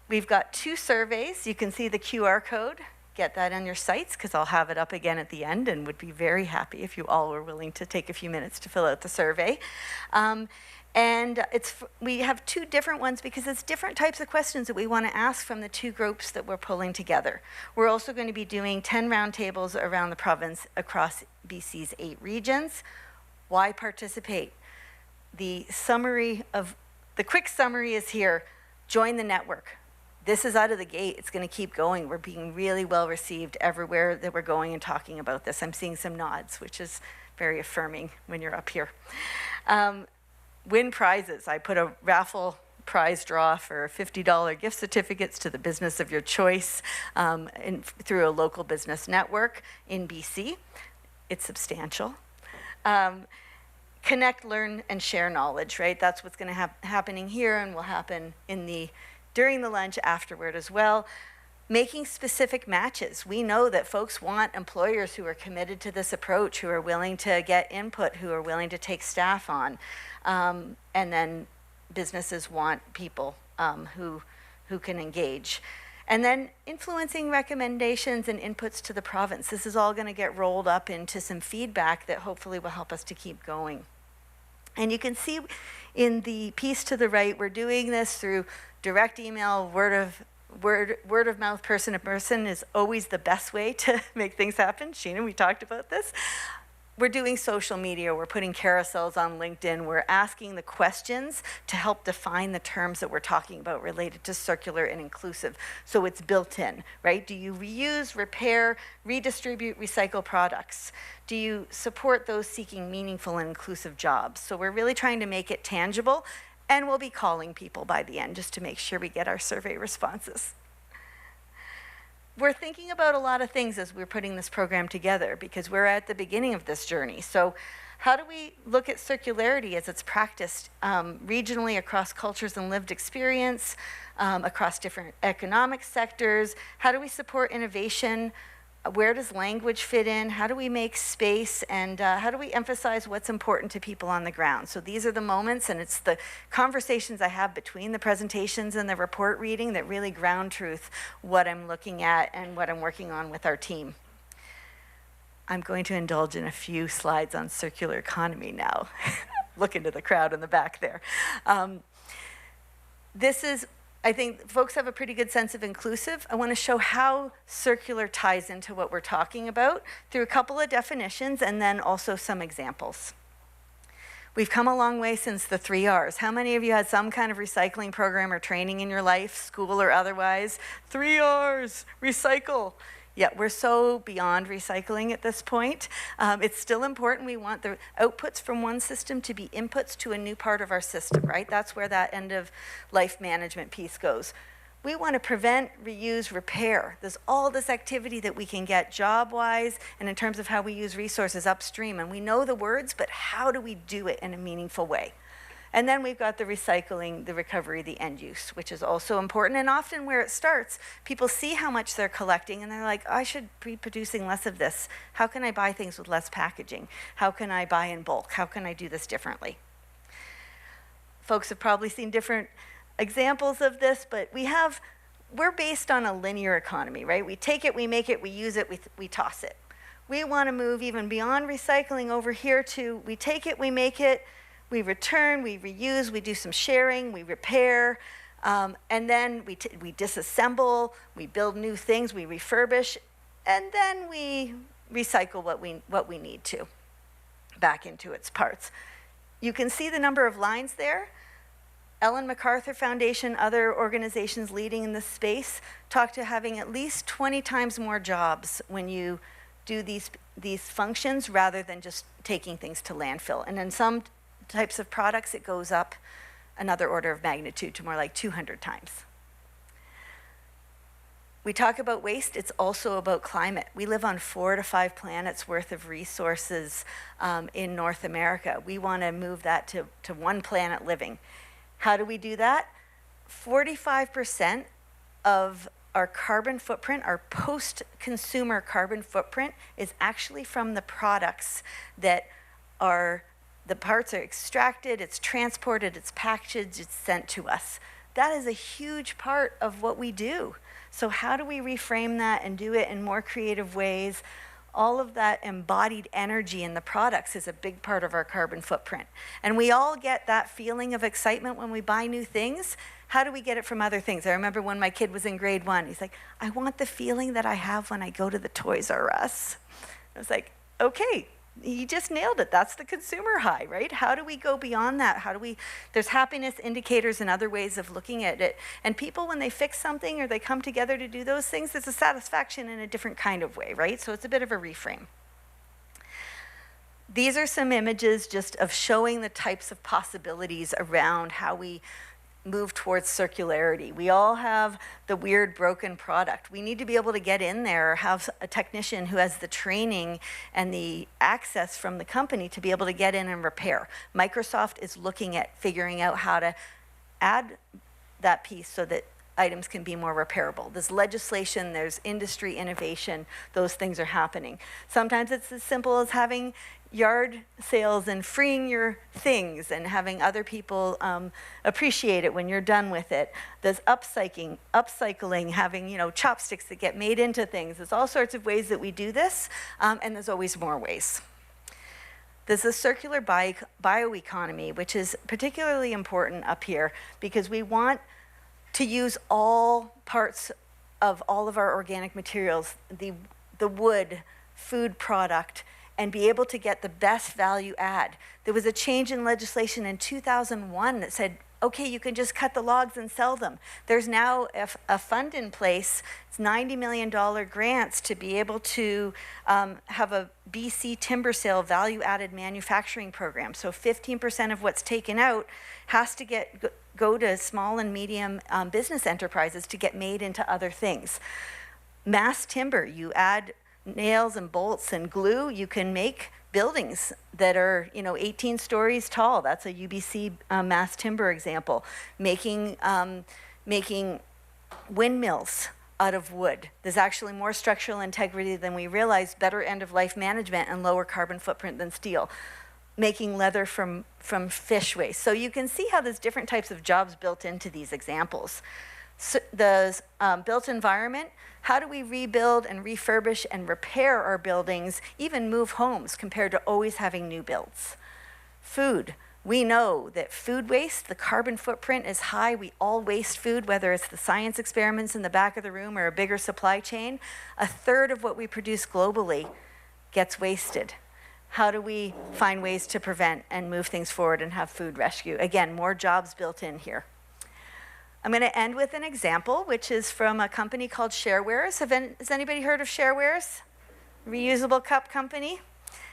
We've got 2 surveys. You can see the QR code. Get that on your sites, because I'll have it up again at the end, and would be very happy if you all were willing to take a few minutes to fill out the survey. And we have 2 different ones because it's different types of questions that we want to ask from the 2 groups that we're pulling together. We're also going to be doing 10 roundtables around the province across BC's 8 regions. Why participate? The quick summary is here. Join the network. This is out of the gate. It's going to keep going. We're being really well received everywhere that we're going and talking about this. I'm seeing some nods, which is very affirming when you're up here. Win prizes. I put a raffle prize draw for $50 gift certificates to the business of your choice through a local business network in BC. It's substantial. Connect, learn, and share knowledge, right? That's what's going to happening here and will happen during the lunch afterward as well. Making specific matches. We know that folks want employers who are committed to this approach, who are willing to get input, who are willing to take staff on. And then businesses want people who can engage. And then influencing recommendations and inputs to the province. This is all going to get rolled up into some feedback that hopefully will help us to keep going. And you can see in the piece to the right, we're doing this through direct email, word of mouth, person to person is always the best way to make things happen. Sheena, we talked about this. We're doing social media. We're putting carousels on LinkedIn. We're asking the questions to help define the terms that we're talking about related to circular and inclusive. So it's built in, right? Do you reuse, repair, redistribute, recycle products? Do you support those seeking meaningful and inclusive jobs? So we're really trying to make it tangible, and we'll be calling people by the end just to make sure we get our survey responses. We're thinking about a lot of things as we're putting this program together because we're at the beginning of this journey. So How do we look at circularity as it's practiced regionally across cultures and lived experience, across different economic sectors? How do we support innovation? Where does language fit in? How do we make space? And how do we emphasize what's important to people on the ground? So these are the moments, and it's the conversations I have between the presentations and the report reading that really ground truth what I'm looking at and what I'm working on with our team. I'm going to indulge in a few slides on circular economy now. Look into the crowd in the back there. This is, I think folks have a pretty good sense of inclusive. I want to show how circular ties into what we're talking about through a couple of definitions and then also some examples. We've come a long way since the 3 R's. How many of you had some kind of recycling program or training in your life, school or otherwise? 3 R's, recycle. Yeah, we're so beyond recycling at this point. It's still important. We want the outputs from one system to be inputs to a new part of our system, right? That's where that end of life management piece goes. We want to prevent, reuse, repair. There's all this activity that we can get job-wise and in terms of how we use resources upstream. And we know the words, but how do we do it in a meaningful way? And then we've got the recycling, the recovery, the end use, which is also important. And often where it starts, people see how much they're collecting and they're like, I should be producing less of this. How can I buy things with less packaging? How can I buy in bulk? How can I do this differently? Folks have probably seen different examples of this, but we're based on a linear economy, right? We take it, we make it, we use it, we toss it. We want to move even beyond recycling over here to we take it, we make it, we return, we reuse, we do some sharing, we repair, and then we disassemble, we build new things, we refurbish, and then we recycle what we need to back into its parts. You can see the number of lines there. Ellen MacArthur Foundation, other organizations leading in this space, talk to having at least 20 times more jobs when you do these functions rather than just taking things to landfill. And in some types of products, it goes up another order of magnitude to more like 200 times. We talk about waste, it's also about climate. We live on 4 to 5 planets worth of resources in North America. We want to move that to 1 planet living. How do we do that? 45% of our carbon footprint, our post-consumer carbon footprint, is actually from the products that are the parts are extracted, it's transported, it's packaged, it's sent to us. That is a huge part of what we do. So how do we reframe that and do it in more creative ways? All of that embodied energy in the products is a big part of our carbon footprint. And we all get that feeling of excitement when we buy new things. How do we get it from other things? I remember when my kid was in grade 1, he's like, I want the feeling that I have when I go to the Toys R Us. I was like, okay. He just nailed it. That's the consumer high, right? How do we go beyond that? There's happiness indicators and other ways of looking at it. And people, when they fix something or they come together to do those things, there's a satisfaction in a different kind of way, right? So it's a bit of a reframe. These are some images just of showing the types of possibilities around how we move towards circularity. We all have the weird broken product. We need to be able to get in there or have a technician who has the training and the access from the company to be able to get in and repair. Microsoft is looking at figuring out how to add that piece so that items can be more repairable. There's legislation, there's industry innovation, those things are happening. Sometimes it's as simple as having yard sales and freeing your things and having other people appreciate it when you're done with it. There's upcycling, having chopsticks that get made into things. There's all sorts of ways that we do this, and there's always more ways. There's a circular bioeconomy, which is particularly important up here because we want to use all parts of all of our organic materials, the wood, food product, and be able to get the best value add. There was a change in legislation in 2001 that said, okay, you can just cut the logs and sell them. There's now a fund in place, it's $90 million grants to be able to have a BC timber sale value-added manufacturing program. So 15% of what's taken out has to go to small and medium business enterprises to get made into other things. Mass timber, you add nails and bolts and glue, you can make buildings that are, 18 stories tall. That's a UBC mass timber example. Making windmills out of wood. There's actually more structural integrity than we realize, better end-of-life management, and lower carbon footprint than steel. Making leather from fish waste. So you can see how there's different types of jobs built into these examples. So the built environment, how do we rebuild and refurbish and repair our buildings, even move homes, compared to always having new builds? Food. We know that food waste, the carbon footprint is high. We all waste food, whether it's the science experiments in the back of the room or a bigger supply chain. A third of what we produce globally gets wasted. How do we find ways to prevent and move things forward and have food rescue? Again, more jobs built in here. I'm going to end with an example, which is from a company called Sharewares. Has anybody heard of Sharewares? Reusable cup company?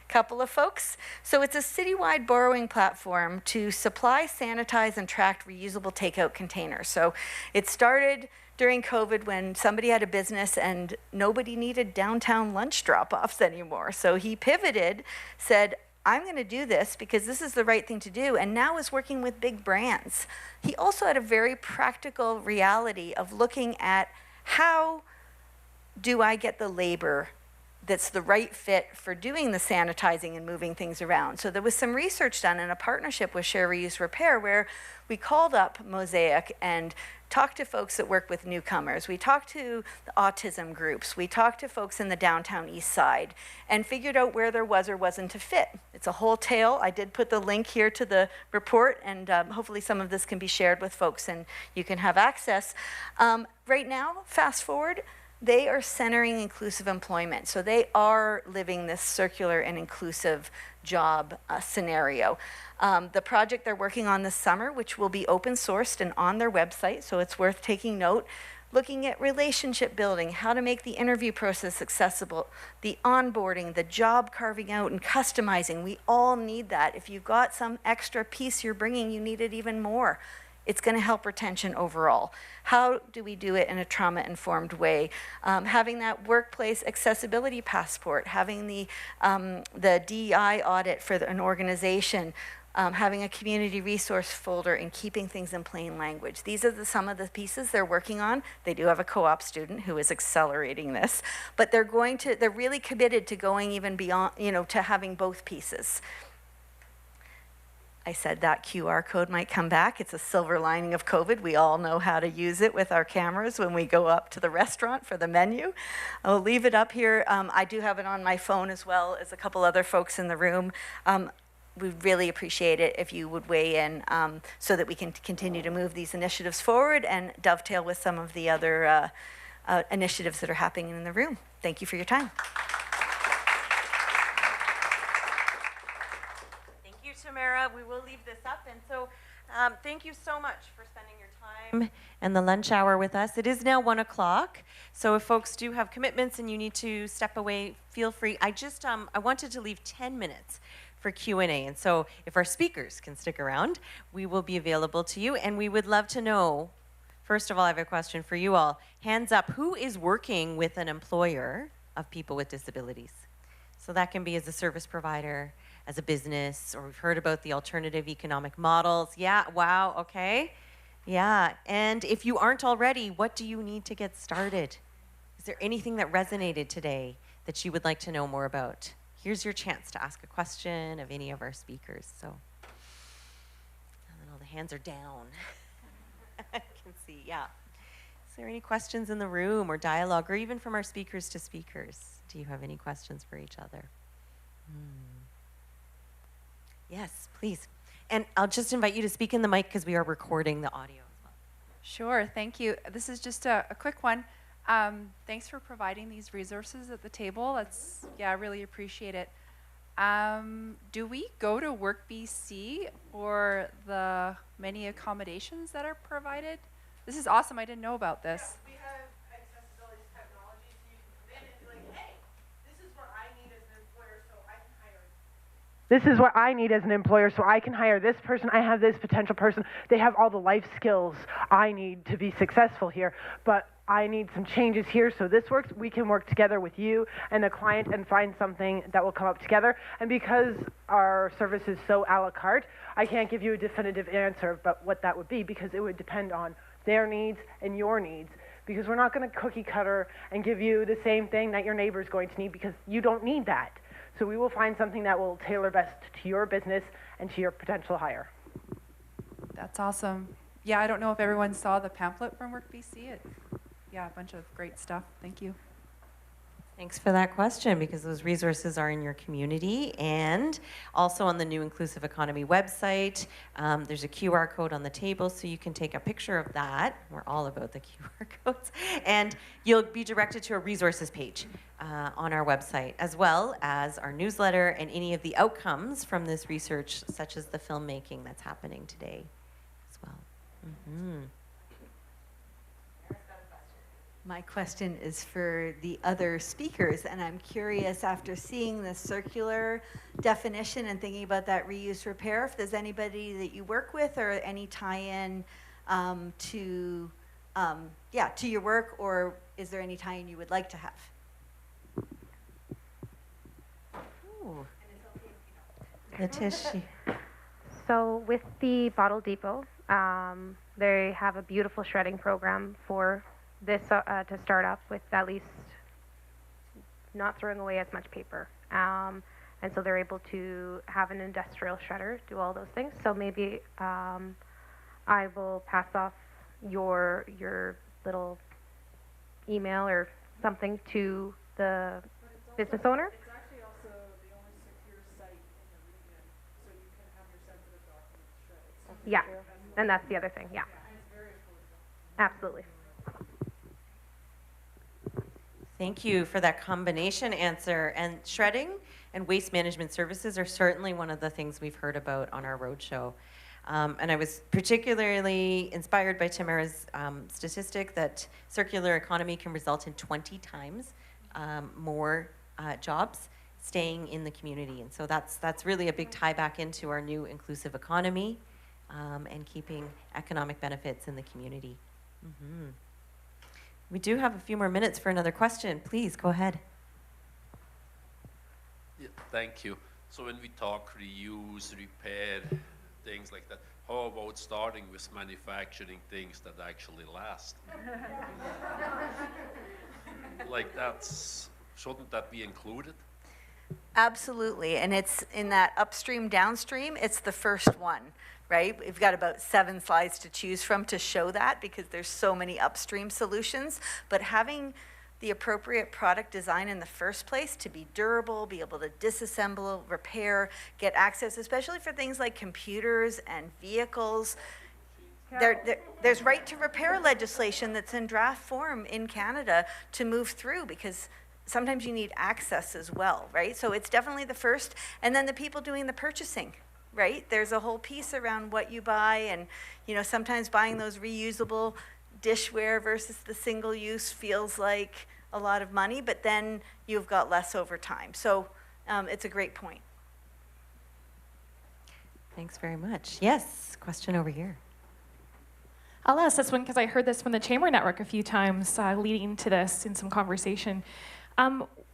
Couple of folks. So it's a citywide borrowing platform to supply, sanitize, and track reusable takeout containers. So it started during COVID when somebody had a business and nobody needed downtown lunch drop-offs anymore. So he pivoted, said, I'm going to do this because this is the right thing to do, and now is working with big brands. He also had a very practical reality of looking at how do I get the labor that's the right fit for doing the sanitizing and moving things around. So there was some research done in a partnership with Share, Reuse, Repair, where we called up Mosaic and talked to folks that work with newcomers. We talked to the autism groups. We talked to folks in the downtown east side and figured out where there was or wasn't a fit. It's a whole tale. I did put the link here to the report, and hopefully some of this can be shared with folks and you can have access. Right now, fast forward, they are centering inclusive employment. So they are living this circular and inclusive job scenario. The project they're working on this summer, which will be open sourced and on their website, so it's worth taking note, looking at relationship building, how to make the interview process accessible, the onboarding, the job carving out and customizing. We all need that. If you've got some extra piece you're bringing, you need it even more. It's going to help retention overall. How do we do it in a trauma-informed way? Having that workplace accessibility passport, having the DEI audit for an organization, having a community resource folder, and keeping things in plain language. These are some of the pieces they're working on. They do have a co-op student who is accelerating this, but they're really committed to going even beyond, to having both pieces. I said that QR code might come back. It's a silver lining of COVID. We all know how to use it with our cameras when we go up to the restaurant for the menu. I'll leave it up here. I do have it on my phone as well as a couple other folks in the room. We'd really appreciate it if you would weigh in so that we can continue to move these initiatives forward and dovetail with some of the other initiatives that are happening in the room. Thank you for your time. Tamara, we will leave this up, and so thank you so much for spending your time and the lunch hour with us. It is now 1 o'clock, so if folks do have commitments and you need to step away, feel free. I wanted to leave 10 minutes for Q&A, and so if our speakers can stick around, we will be available to you, and we would love to know, first of all, I have a question for you all. Hands up, who is working with an employer of people with disabilities? So that can be as a service provider, as a business, or we've heard about the alternative economic models. Yeah, wow, okay. Yeah, and if you aren't already, what do you need to get started? Is there anything that resonated today that you would like to know more about? Here's your chance to ask a question of any of our speakers. So, all the hands are down. I can see, yeah. Is there any questions in the room or dialogue, or even from our speakers to speakers? Do you have any questions for each other? Yes, please. And I'll just invite you to speak in the mic because we are recording the audio as well. Sure, thank you. This is just a quick one. Thanks for providing these resources at the table. I really appreciate it. Do we go to WorkBC or the many accommodations that are provided? This is awesome. I didn't know about this. Yeah, we have accessibility technology, so you can come in and be like, hey, this is what I need as an employer so I can hire. This is what I need as an employer so I can hire this person. I have this potential person. They have all the life skills I need to be successful here. But I need some changes here so this works, we can work together with you and the client and find something that will come up together. And because our service is so a la carte, I can't give you a definitive answer about what that would be, because it would depend on their needs and your needs. Because we're not going to cookie cutter and give you the same thing that your neighbor is going to need, because you don't need that. So we will find something that will tailor best to your business and to your potential hire. That's awesome. Yeah, I don't know if everyone saw the pamphlet from WorkBC. Yeah, a bunch of great stuff. Thank you. Thanks for that question, because those resources are in your community and also on the new Inclusive Economy website. There's a QR code on the table, so you can take a picture of that. We're all about the QR codes. And you'll be directed to a resources page on our website, as well as our newsletter and any of the outcomes from this research, such as the filmmaking that's happening today as well. Mm-hmm. My question is for the other speakers, and I'm curious, after seeing the circular definition and thinking about that reuse repair, if there's anybody that you work with or any tie-in to your work, or is there any tie-in you would like to have? Ooh. Letitia. So with the Bottle Depot, they have a beautiful shredding program for this to start up with, at least not throwing away as much paper. And so they're able to have an industrial shredder do all those things. So maybe I will pass off your little email or something to the business owner. It's actually also the only secure site in the region, so you can have your sensitive documents shredded. Yeah, and that's the other thing, yeah. And it's very affordable. Absolutely. Thank you for that combination answer. And shredding and waste management services are certainly one of the things we've heard about on our roadshow. And I was particularly inspired by Tamara's statistic that circular economy can result in 20 times more jobs staying in the community. And so that's really a big tie back into our new inclusive economy and keeping economic benefits in the community. Mm-hmm. We do have a few more minutes for another question. Please, go ahead. Yeah, thank you. So when we talk reuse, repair, things like that, how about starting with manufacturing things that actually last? Like shouldn't that be included? Absolutely, and it's in that upstream, downstream, it's the first one, right? We've got about 7 slides to choose from to show that, because there's so many upstream solutions, but having the appropriate product design in the first place to be durable, be able to disassemble, repair, get access, especially for things like computers and vehicles. There's right to repair legislation that's in draft form in Canada to move through, because sometimes you need access as well, right? So it's definitely the first, and then the people doing the purchasing, right? There's a whole piece around what you buy, and sometimes buying those reusable dishware versus the single use feels like a lot of money, but then you've got less over time. So it's a great point. Thanks very much. Yes, question over here. I'll ask this one because I heard this from the Chamber Network a few times leading to this in some conversation.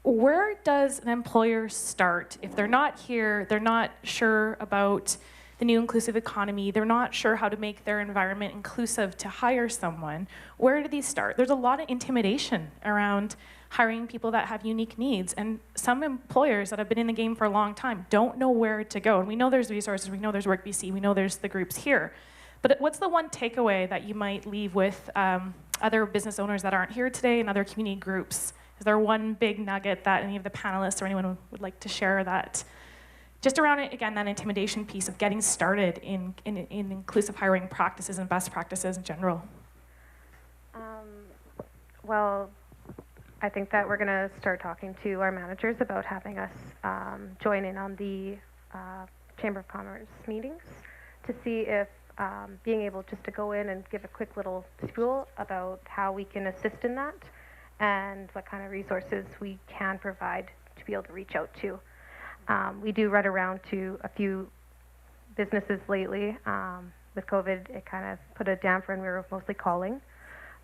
Where does an employer start if they're not here, they're not sure about the new inclusive economy, they're not sure how to make their environment inclusive to hire someone? Where do these start? There's a lot of intimidation around hiring people that have unique needs, and some employers that have been in the game for a long time don't know where to go. And we know there's resources, we know there's WorkBC, we know there's the groups here. But what's the one takeaway that you might leave with other business owners that aren't here today and other community groups? Is there one big nugget that any of the panelists or anyone would like to share that, just around it, again, that intimidation piece of getting started in inclusive hiring practices and best practices in general? Well, I think that we're going to start talking to our managers about having us join in on the Chamber of Commerce meetings to see if being able just to go in and give a quick little spiel about how we can assist in that and what kind of resources we can provide to be able to reach out to. We do run around to a few businesses lately. With COVID, it kind of put a damper and we were mostly calling.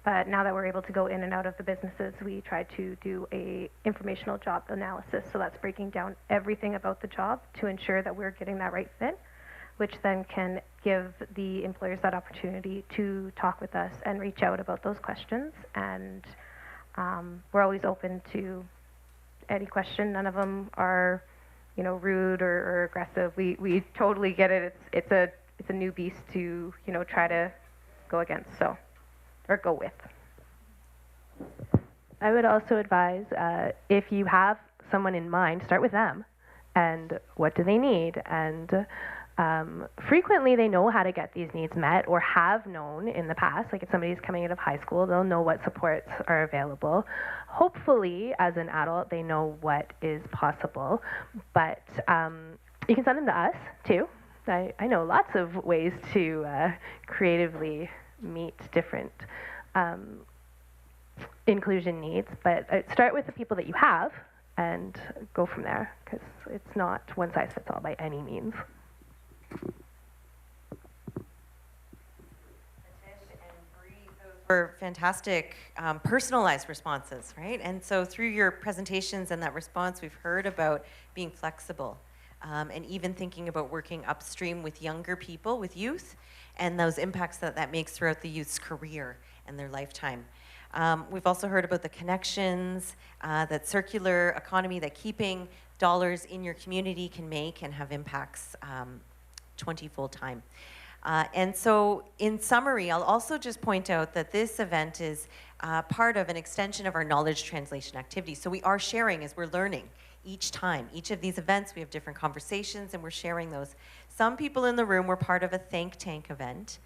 But now that we're able to go in and out of the businesses, we try to do a informational job analysis. So that's breaking down everything about the job to ensure that we're getting that right fit, which then can give the employers that opportunity to talk with us and reach out about those questions. And we're always open to any question. None of them are, you know, rude or aggressive. We totally get it. It's a new beast to, you know, try to go against, so, or go with. I would also advise, if you have someone in mind, start with them. And what do they need? And frequently they know how to get these needs met, or have known in the past. Like if somebody's coming out of high school, they'll know what supports are available. Hopefully, as an adult, they know what is possible. But you can send them to us, too. I know lots of ways to creatively meet different inclusion needs, but start with the people that you have and go from there, because it's not one size fits all by any means. For fantastic personalized responses, right? And so through your presentations and that response, we've heard about being flexible and even thinking about working upstream with younger people, with youth, and those impacts that that makes throughout the youth's career and their lifetime. We've also heard about the connections, that circular economy, that keeping dollars in your community can make and have impacts 20 full-time. And so in summary, I'll also just point out that this event is part of an extension of our knowledge translation activity. So we are sharing as we're learning each time. Each of these events, we have different conversations and we're sharing those. Some people in the room were part of a think tank event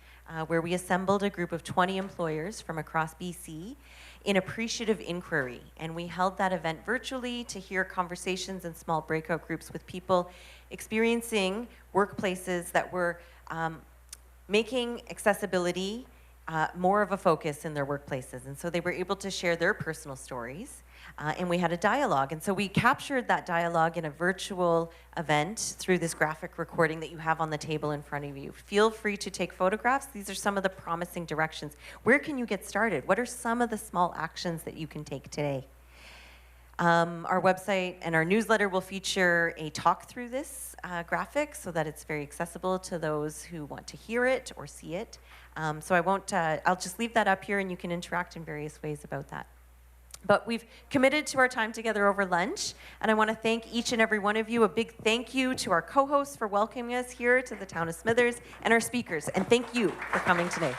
where we assembled a group of 20 employers from across BC in appreciative inquiry. And we held that event virtually to hear conversations in small breakout groups with people experiencing workplaces that were making accessibility more of a focus in their workplaces. And so they were able to share their personal stories, and we had a dialogue. And so we captured that dialogue in a virtual event through this graphic recording that you have on the table in front of you. Feel free to take photographs. These are some of the promising directions. Where can you get started? What are some of the small actions that you can take today? Our website and our newsletter will feature a talk through this graphic so that it's very accessible to those who want to hear it or see it. So I won't, I'll just leave that up here and you can interact in various ways about that. But we've committed to our time together over lunch, and I want to thank each and every one of you. A big thank you to our co-hosts for welcoming us here to the town of Smithers, and our speakers, and thank you for coming today.